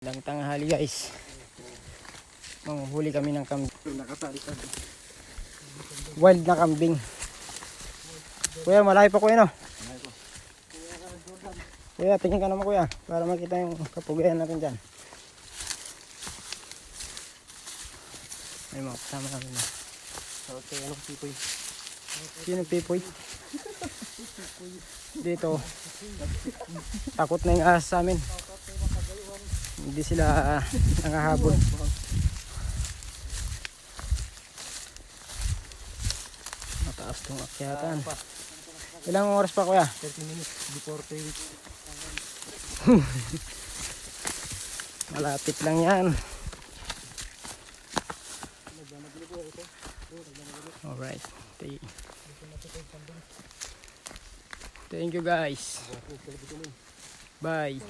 Magandang tanghali guys. Manghuli kami ng kambing. Wild na kambing. Kuya, malayo pa kuya no? Kuya, tingin ka naman kuya. Para makita yung kapugayan natin dyan. May mga kasama namin na. Okay, anong pipoy? Sino pipoy? Dito. Takot na yung ahas sa amin. Hindi sila nangahabol. Mataas itong akyatan. Ilang oras pa kuya? 30 minutes before 3 weeks. Malapit lang yan. Alright. Thank you guys. Bye.